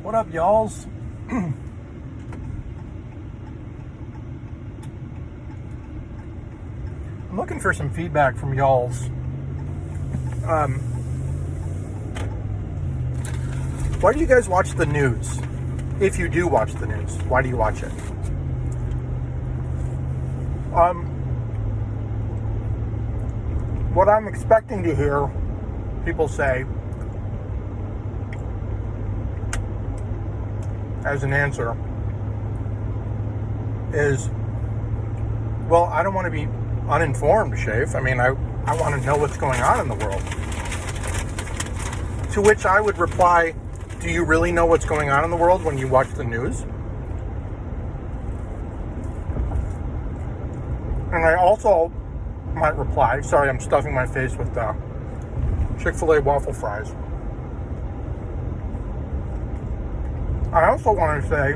What up, y'alls? I'm looking for some feedback from y'alls. Why do you guys watch the news? If you do watch the news, why do you watch it? What I'm expecting to hear people say as an answer is, well, I don't want to be uninformed, Shafe. I mean, I want to know what's going on in the world. To which I would reply, do you really know what's going on in the world when you watch the news? And I also might reply, sorry, I'm stuffing my face with Chick-fil-A waffle fries. I also want to say,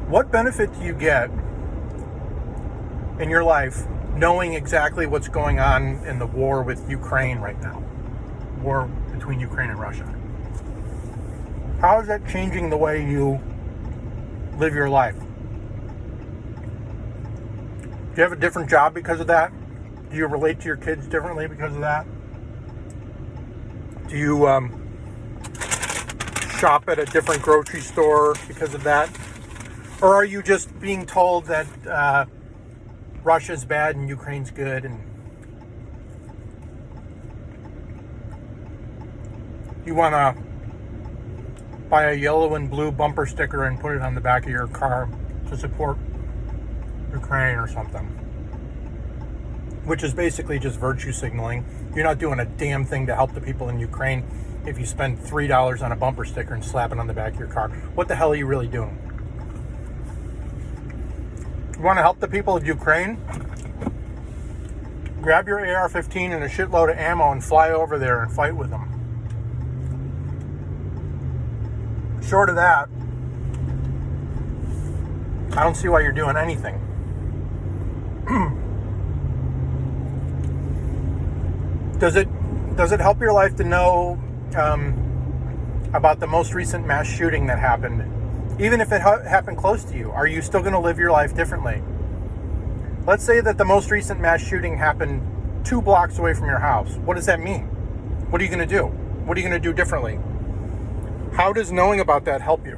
what benefit do you get in your life knowing exactly what's going on in the war with Ukraine right now? War between Ukraine and Russia. How is that changing the way you live your life? Do you have a different job because of that? Do you relate to your kids differently because of that? Do you shop at a different grocery store because of that? Or are you just being told that Russia's bad and Ukraine's good? And you want to buy a yellow and blue bumper sticker and put it on the back of your car to support Ukraine or something, which is basically just virtue signaling. You're not doing a damn thing to help the people in Ukraine if you spend $3 on a bumper sticker and slap it on the back of your car. What the hell are you really doing? You want to help the people of Ukraine? Grab your AR-15 and a shitload of ammo and fly over there and fight with them. Short of that, I don't see why you're doing anything. Does it help your life to know about the most recent mass shooting that happened? Even if it happened close to you, are you still going to live your life differently? Let's say that the most recent mass shooting happened 2 blocks away from your house. What does that mean? What are you going to do? What are you going to do differently? How does knowing about that help you?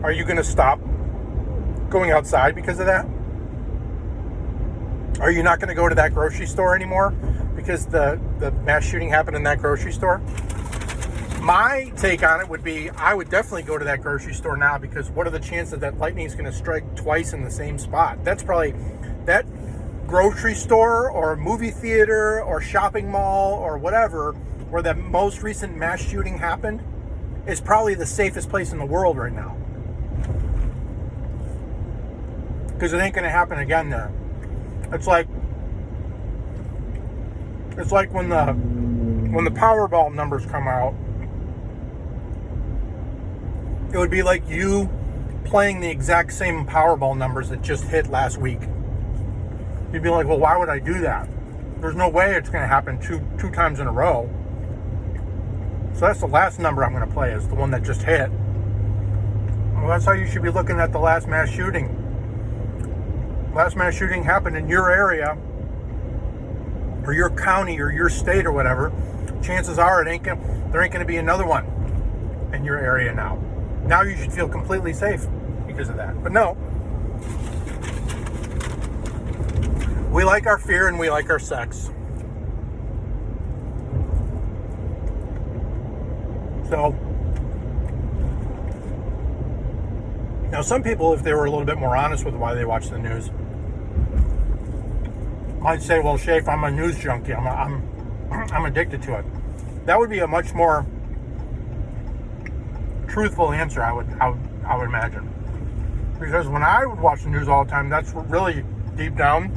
Are you going to stop going outside because of that? Are you not going to go to that grocery store anymore because the mass shooting happened in that grocery store? My take on it would be, I would definitely go to that grocery store now, because what are the chances that lightning is going to strike twice in the same spot? That's probably, that grocery store or movie theater or shopping mall or whatever where the most recent mass shooting happened is probably the safest place in the world right now. Because it ain't going to happen again there. It's like when the Powerball numbers come out, it would be like you playing the exact same Powerball numbers that just hit last week. You'd be like, well, why would I do that? There's no way it's going to happen two times in a row. So that's the last number I'm going to play, is the one that just hit. Well, that's how you should be looking at the last mass shooting. Last mass shooting happened in your area or your county or your state or whatever. Chances are there ain't going to be another one in your area now. Now you should feel completely safe because of that. But no. We like our fear and we like our sex. So, now some people, if they were a little bit more honest with why they watch the news, might say, well, Shafe, I'm a news junkie. I'm addicted to it. That would be a much more truthful answer, I would imagine. Because when I would watch the news all the time, that's really deep down,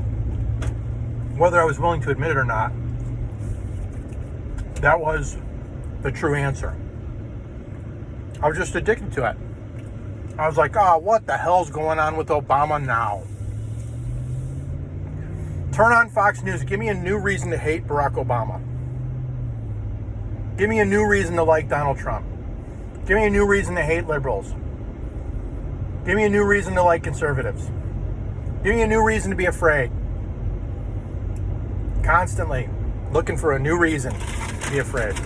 whether I was willing to admit it or not, that was the true answer. I was just addicted to it. I was like, oh, what the hell's going on with Obama now? Turn on Fox News. Give me a new reason to hate Barack Obama. Give me a new reason to like Donald Trump. Give me a new reason to hate liberals. Give me a new reason to like conservatives. Give me a new reason to be afraid. Constantly looking for a new reason to be afraid.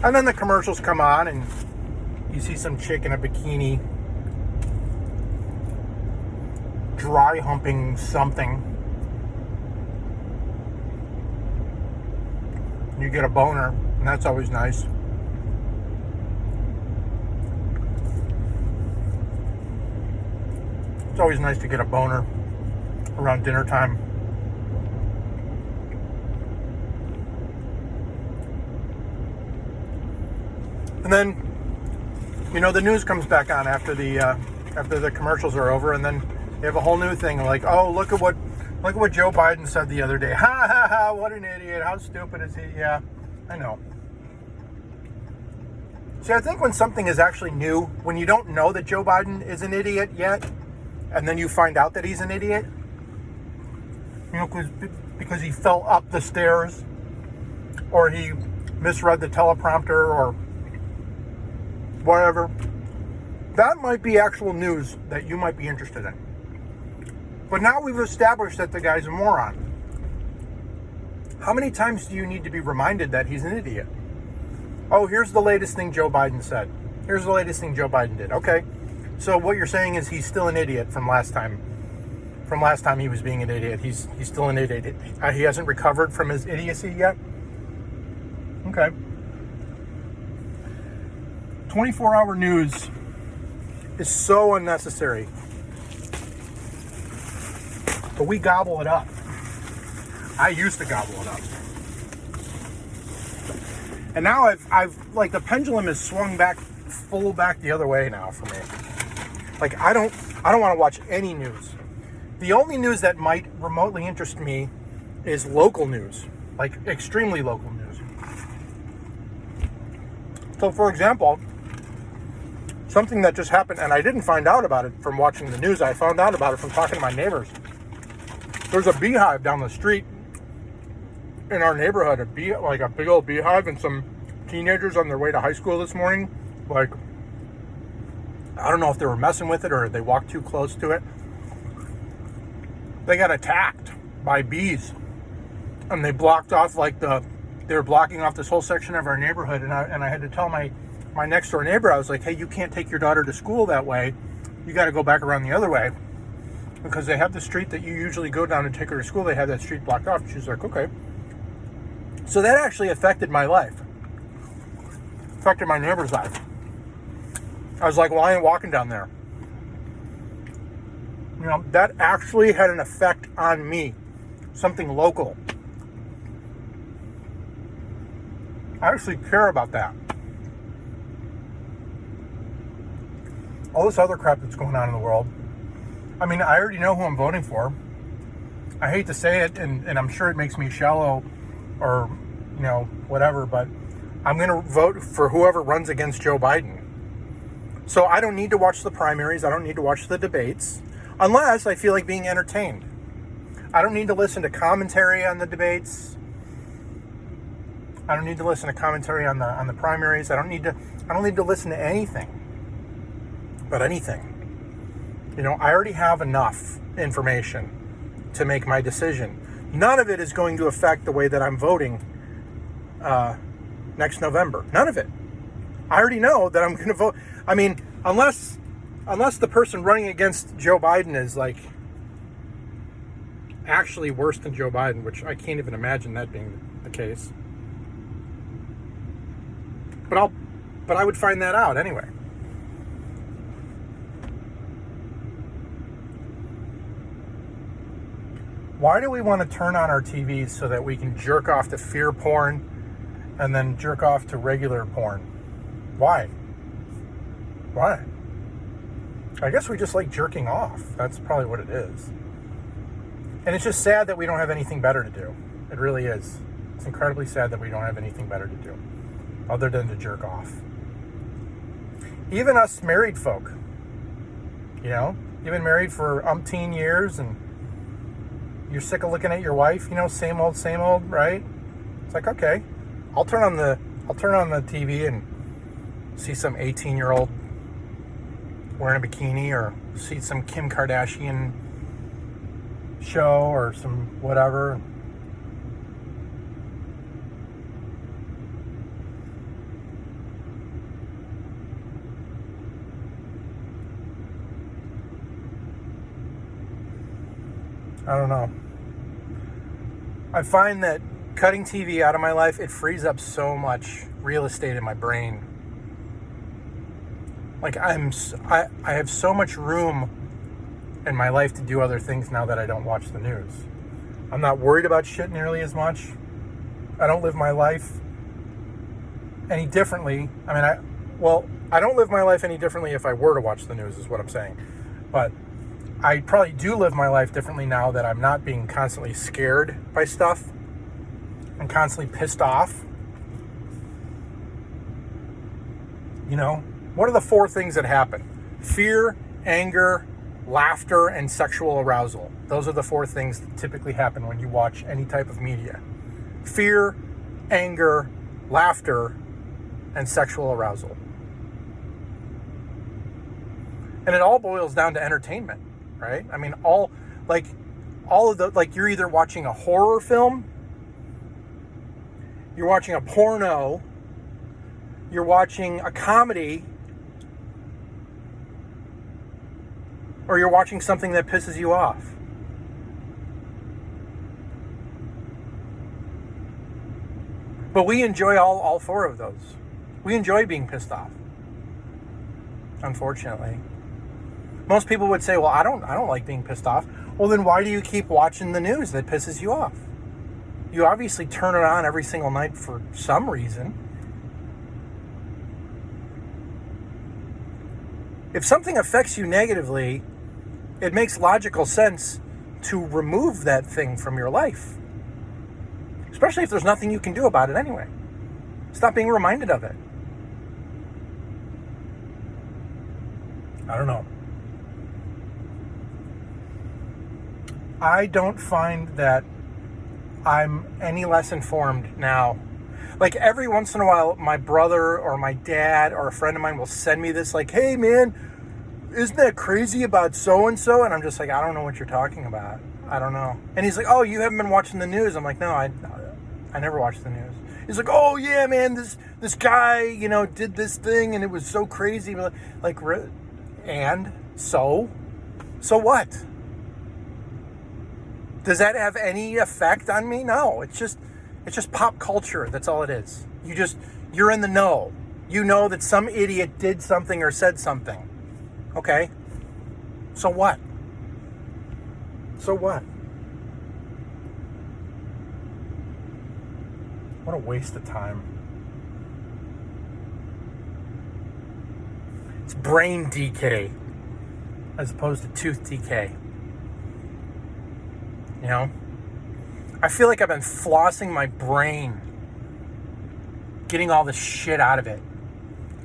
And then the commercials come on and you see some chick in a bikini dry humping something. You get a boner, and that's always nice. It's always nice to get a boner around dinner time. And then, the news comes back on after the commercials are over, and then they have a whole new thing like, oh, look at what Joe Biden said the other day. Ha ha ha! What an idiot! How stupid is he? Yeah, I know. See, I think when something is actually new, when you don't know that Joe Biden is an idiot yet, and then you find out that he's an idiot, because he fell up the stairs, or he misread the teleprompter, or whatever, that might be actual news that you might be interested in. But now we've established that the guy's a moron. How many times do you need to be reminded that he's an idiot? Oh, here's the latest thing Joe Biden said. Here's the latest thing Joe Biden did. Okay. So what you're saying is he's still an idiot from last time. From last time he was being an idiot. He's still an idiot. He hasn't recovered from his idiocy yet? Okay. 24-hour news is so unnecessary. But we gobble it up. I used to gobble it up. And now I've like the pendulum is swung back full back the other way now for me. Like I don't want to watch any news. The only news that might remotely interest me is local news, like extremely local news. So for example, something that just happened, and I didn't find out about it from watching the news, I found out about it from talking to my neighbors. There's a beehive down the street in our neighborhood, like a big old beehive, and some teenagers on their way to high school this morning, like, I don't know if they were messing with it or they walked too close to it. They got attacked by bees, and they blocked off they were blocking off this whole section of our neighborhood, and I had to tell my next door neighbor, I was like, hey, you can't take your daughter to school that way. You got to go back around the other way, because they have the street that you usually go down and take her to school. They have that street blocked off. She's like, okay. So that actually affected my life. Affected my neighbor's life. I was like, well, I ain't walking down there. That actually had an effect on me. Something local. I actually care about that. All this other crap that's going on in the world. I mean, I already know who I'm voting for. I hate to say it, and I'm sure it makes me shallow or, whatever, but I'm going to vote for whoever runs against Joe Biden. So I don't need to watch the primaries. I don't need to watch the debates unless I feel like being entertained. I don't need to listen to commentary on the debates. I don't need to listen to commentary on the primaries. I don't need to listen to anything. But anything. I already have enough information to make my decision. None of it is going to affect the way that I'm voting next November. None of it. I already know that I'm going to vote. I mean, unless the person running against Joe Biden is like actually worse than Joe Biden, which I can't even imagine that being the case. But I would find that out anyway. Why do we want to turn on our TVs so that we can jerk off to fear porn and then jerk off to regular porn? Why? I guess we just like jerking off. That's probably what it is. And it's just sad that we don't have anything better to do. It really is. It's incredibly sad that we don't have anything better to do other than to jerk off. Even us married folk, you've been married for umpteen years and you're sick of looking at your wife, same old, right? It's like, okay, I'll turn on the I'll turn on the TV and see some 18-year-old wearing a bikini, or see some Kim Kardashian show or some whatever. I don't know. I find that cutting TV out of my life, it frees up so much real estate in my brain. Like I have so much room in my life to do other things now that I don't watch the news. I'm not worried about shit nearly as much. I don't live my life any differently. I mean, I don't live my life any differently if I were to watch the news, is what I'm saying. But I probably do live my life differently now that I'm not being constantly scared by stuff. I'm constantly pissed off. You know, what are the 4 things that happen? Fear, anger, laughter, and sexual arousal. Those are the 4 things that typically happen when you watch any type of media. Fear, anger, laughter, and sexual arousal. And it all boils down to entertainment, right? I mean, all of the, like, you're either watching a horror film, you're watching a porno, you're watching a comedy, or you're watching something that pisses you off. But we enjoy all 4 of those. We enjoy being pissed off. Unfortunately. Most people would say, well, I don't like being pissed off. Well, then why do you keep watching the news that pisses you off? You obviously turn it on every single night for some reason. If something affects you negatively, it makes logical sense to remove that thing from your life. Especially if there's nothing you can do about it anyway. Stop being reminded of it. I don't know. I don't find that I'm any less informed now. Like, every once in a while, my brother or my dad or a friend of mine will send me this, like, hey man, isn't that crazy about so-and-so? And I'm just like, I don't know what you're talking about. I don't know. And he's like, oh, you haven't been watching the news. I'm like, no, I never watch the news. He's like, oh yeah, man, this guy, you know, did this thing and it was so crazy. Like, and so what? Does that have any effect on me? No, it's just pop culture. That's all it is. You're in the know. You know that some idiot did something or said something. Okay? So what? So what? What a waste of time. It's brain decay as opposed to tooth decay. You know? I feel like I've been flossing my brain, getting all the shit out of it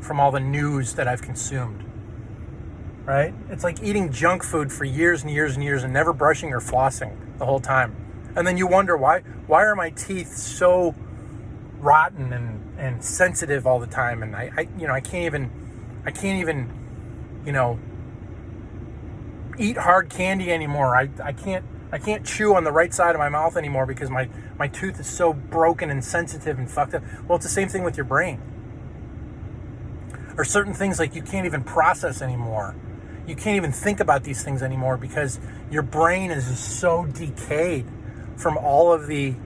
from all the news that I've consumed. Right? It's like eating junk food for years and years and years and never brushing or flossing the whole time. And then you wonder why are my teeth so rotten and sensitive all the time, and I can't even eat hard candy anymore. I can't chew on the right side of my mouth anymore because my tooth is so broken and sensitive and fucked up. Well, it's the same thing with your brain. Or certain things, like, you can't even process anymore. You can't even think about these things anymore because your brain is just so decayed from all of the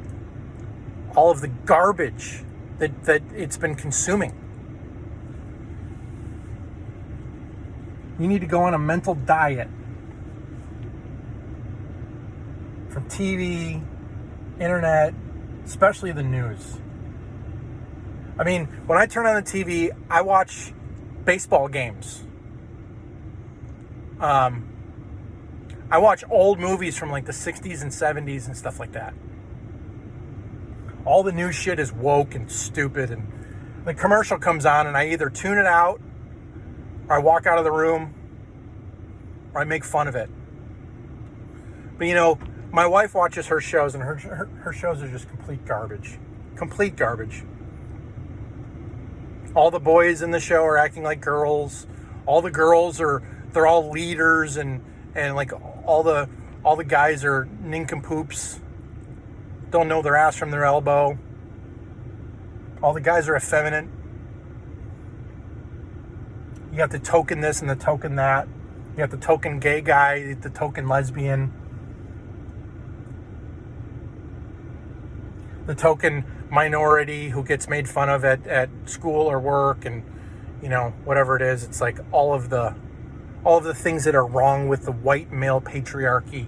garbage that it's been consuming. You need to go on a mental diet from TV, internet, especially the news. I mean, when I turn on the TV, I watch baseball games. I watch old movies from like the 60s and 70s and stuff like that. All the new shit is woke and stupid, and the commercial comes on and I either tune it out or I walk out of the room or I make fun of it. But you know, my wife watches her shows and her shows are just complete garbage. Complete garbage. All the boys in the show are acting like girls. All the girls they're all leaders, and like all the guys are nincompoops. Don't know their ass from their elbow. All the guys are effeminate. You got the token this and the token that. You got the token gay guy, the token lesbian. The token minority who gets made fun of at school or work, and whatever it is. It's like all of the things that are wrong with the white male patriarchy,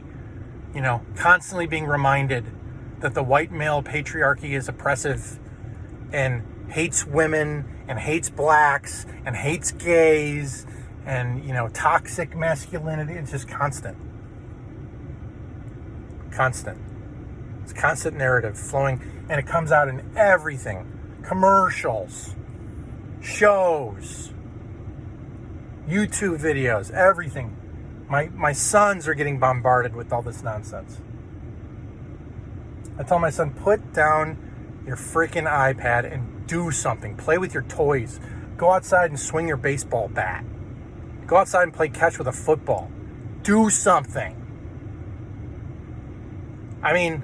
constantly being reminded that the white male patriarchy is oppressive and hates women and hates blacks and hates gays and toxic masculinity. It's just constant. It's constant narrative flowing, and it comes out in everything. Commercials, shows, YouTube videos, everything. My sons are getting bombarded with all this nonsense. I tell my son, put down your freaking iPad and do something. Play with your toys. Go outside and swing your baseball bat. Go outside and play catch with a football. Do something. I mean,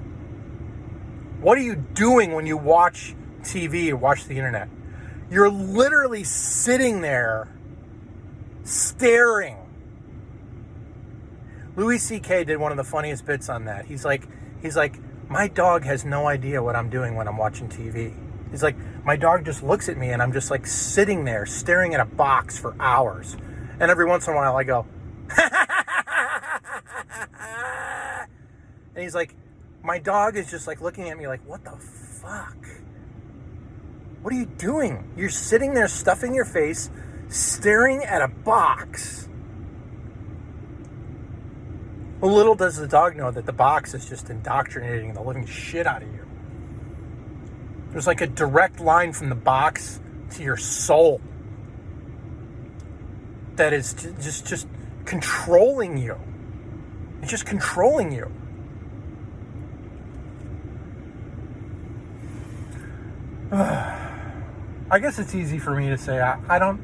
what are you doing when you watch TV or watch the internet? You're literally sitting there staring. Louis C.K. did one of the funniest bits on that. He's like, my dog has no idea what I'm doing when I'm watching TV. He's like, my dog just looks at me and I'm just like sitting there staring at a box for hours. And every once in a while I go, and he's like, my dog is just like looking at me like, what the fuck? What are you doing? You're sitting there stuffing your face, staring at a box. Well, little does the dog know that the box is just indoctrinating the living shit out of you. There's like a direct line from the box to your soul that is just controlling you. It's just controlling you. I guess it's easy for me to say I don't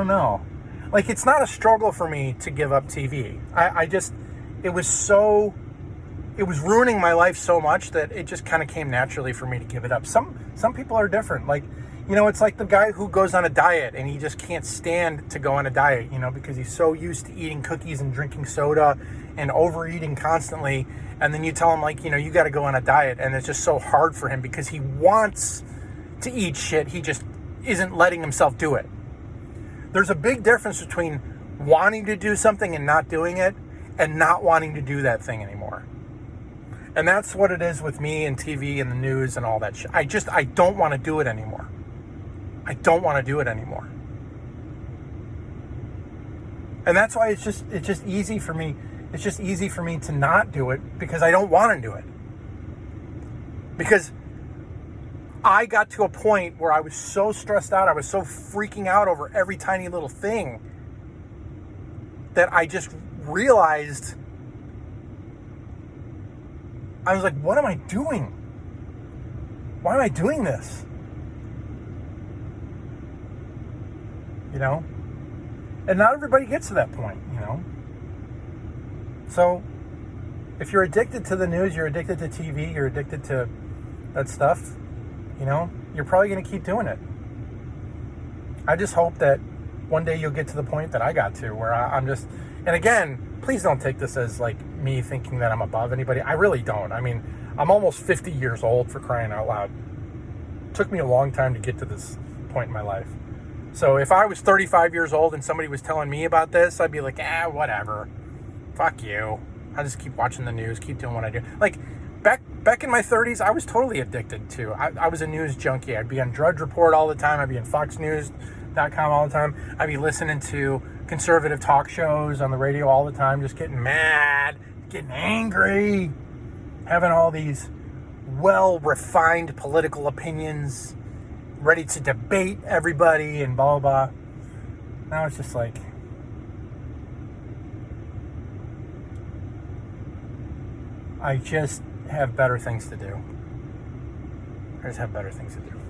know. Like, it's not a struggle for me to give up TV. It was ruining my life so much that it just kind of came naturally for me to give it up. Some people are different. Like, it's like the guy who goes on a diet and he just can't stand to go on a diet, because he's so used to eating cookies and drinking soda and overeating constantly. And then you tell him, like, you got to go on a diet. And it's just so hard for him because he wants to eat shit. He just isn't letting himself do it. There's a big difference between wanting to do something and not doing it and not wanting to do that thing anymore. And that's what it is with me and TV and the news and all that shit. I don't want to do it anymore. I don't want to do it anymore. And that's why it's just easy for me. It's just easy for me to not do it because I don't want to do it. Because I got to a point where I was so stressed out, I was so freaking out over every tiny little thing that I just realized, I was like, what am I doing? Why am I doing this? And not everybody gets to that point, So if you're addicted to the news, you're addicted to TV, you're addicted to that stuff, you're probably going to keep doing it. I just hope that one day you'll get to the point that I got to where I'm just, and again, please don't take this as like me thinking that I'm above anybody. I really don't. I mean, I'm almost 50 years old, for crying out loud. It took me a long time to get to this point in my life. So if I was 35 years old and somebody was telling me about this, I'd be like, whatever. Fuck you. I just keep watching the news, keep doing what I do. Like, back in my 30s, I was totally addicted to. I was a news junkie. I'd be on Drudge Report all the time. I'd be on FoxNews.com all the time. I'd be listening to conservative talk shows on the radio all the time, just getting mad, getting angry, having all these well-refined political opinions, ready to debate everybody and blah, blah, blah. Now it's just like, I just have better things to do. I just have better things to do.